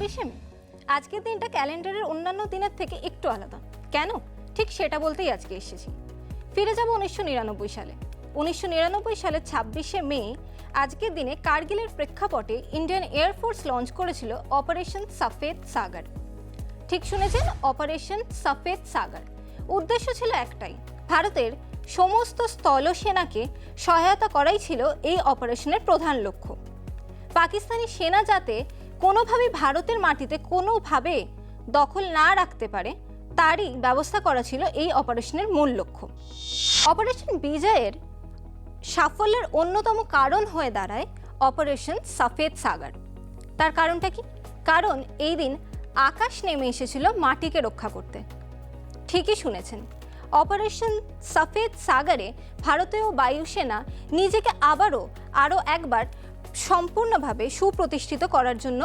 26শে মে আজকের দিনটা ক্যালেন্ডারের অন্যান্য দিনের থেকে একটু আলাদা। কেন? ঠিক সেটা বলতেই আজকে এসেছি। ফিরে যাব 1999 সালে। 1999 সালের 26শে মে আজকের দিনে কার্গিলের প্রেক্ষাপটে ইন্ডিয়ান এয়ারফোর্স লঞ্চ করেছিল অপারেশন সাফেদ সাগর। ঠিক শুনেছেন, অপারেশন সাফেদ সাগর। উদ্দেশ্য ছিল একটাই, ভারতের সমস্ত স্থলসেনাকে সহায়তা করাই ছিল এই অপারেশনের প্রধান লক্ষ্য। পাকিস্তানি সেনা যাতে কোনোভাবে ভারতের মাটিতে কোনোভাবে দখল না রাখতে পারে তারই ব্যবস্থা করা ছিল এই অপারেশনের মূল লক্ষ্য। অপারেশন বিজয়ের সাফল্যের অন্যতম কারণ হয়ে দাঁড়ায় অপারেশন সাফেদ সাগর। তার কারণটা কি? কারণ এই দিন আকাশ নেমে এসেছিল মাটিকে রক্ষা করতে। ঠিকই শুনেছেন, অপারেশন সাফেদ সাগরে ভারতীয় বায়ুসেনা নিজেকে আরও একবার সম্পূর্ণভাবে সুপ্রতিষ্ঠিত করার জন্য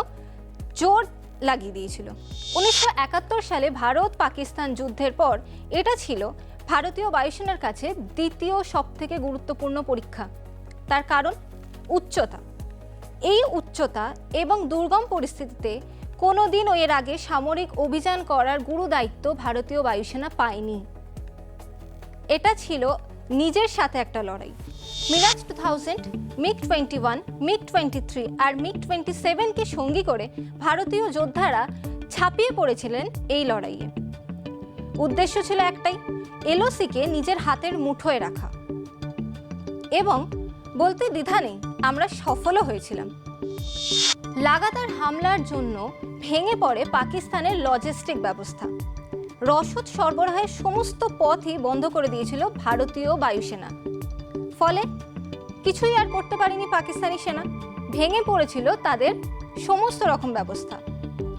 জোর লাগিয়ে দিয়েছিল। 1971 সালে ভারত পাকিস্তান যুদ্ধের পর এটা ছিল ভারতীয় বায়ুসেনার কাছে দ্বিতীয় সবথেকে গুরুত্বপূর্ণ পরীক্ষা। তার কারণ উচ্চতা। এই উচ্চতা এবং দুর্গম পরিস্থিতিতে কোনোদিনও এর আগে সামরিক অভিযান করার গুরু দায়িত্ব ভারতীয় বায়ুসেনা পায়নি। এটা ছিল নিজের সাথে একটা লড়াই। মিরাজ 2000, MiG-21, MiG-23 আর MiG-27কে সঙ্গী করে ভারতীয় যোদ্ধারা ঝাঁপিয়ে পড়েছিলেন এই লড়াইয়ে। উদ্দেশ্য ছিল একটাই, এলওসিকে নিজের হাতের মুঠোয় রাখা। এবং বলতে দ্বিধা নেই, আমরা সফলও হয়েছিলাম। লাগাতার হামলার জন্য ভেঙে পড়ে পাকিস্তানের লজিস্টিক ব্যবস্থা। রসদ সরবরাহের সমস্ত পথই বন্ধ করে দিয়েছিল ভারতীয় বায়ুসেনা। ফলে কিছুই আর করতে পারেনি পাকিস্তানি সেনা। ভেঙে পড়েছিল তাদের সমস্ত রকম ব্যবস্থা।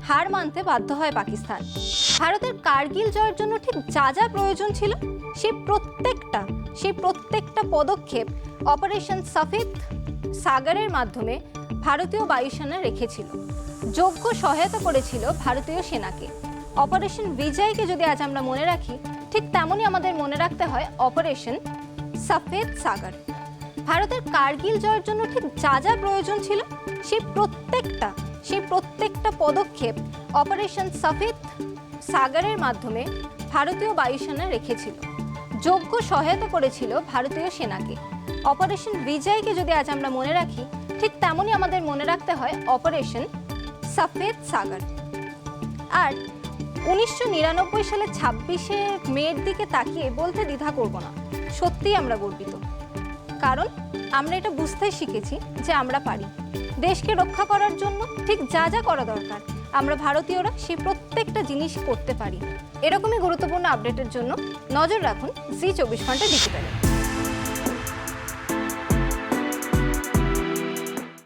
হার মানতে বাধ্য হয় পাকিস্তান। ভারতের কার্গিল জয়ের জন্য ঠিক যা যা প্রয়োজন ছিল সেই প্রত্যেকটা পদক্ষেপ অপারেশন সাফেদ সাগরের মাধ্যমে ভারতীয় বায়ুসেনা রেখেছিল। যোগ্য সহায়তা করেছিল ভারতীয় সেনাকে। অপারেশন বিজয়কে যদি আজ আমরা মনে রাখি, ঠিক তেমনই আমাদের মনে রাখতে হয় অপারেশন সাফেদ সাগর। ভারতের কার্গিল জয়ের জন্য ঠিক যা যা প্রয়োজন ছিল সেই প্রত্যেকটা পদক্ষেপ অপারেশন সাফেদ সাগরের মাধ্যমে ভারতীয় বায়ুসেনা রেখেছিল। যোগ্য সহায়তা করেছিল ভারতীয় সেনাকে। অপারেশন বিজয়কে যদি আজ আমরা মনে রাখি, ঠিক তেমনই আমাদের মনে রাখতে হয় অপারেশন সাফেদ সাগর। আর 1999 সালের 26শে মের দিকে তাকিয়ে বলতে দ্বিধা করব না, সত্যিই আমরা গর্বিত। কারণ আমরা এটা বুঝতে শিখেছি যে আমরা পারি। দেশকে রক্ষা করার জন্য ঠিক যা যা করা দরকার আমরা ভারতীয়রা সেই প্রত্যেকটা জিনিস করতে পারি। এরকমই গুরুত্বপূর্ণ আপডেটের জন্য নজর রাখুন জি 24 ঘন্টা ডিজিটালে।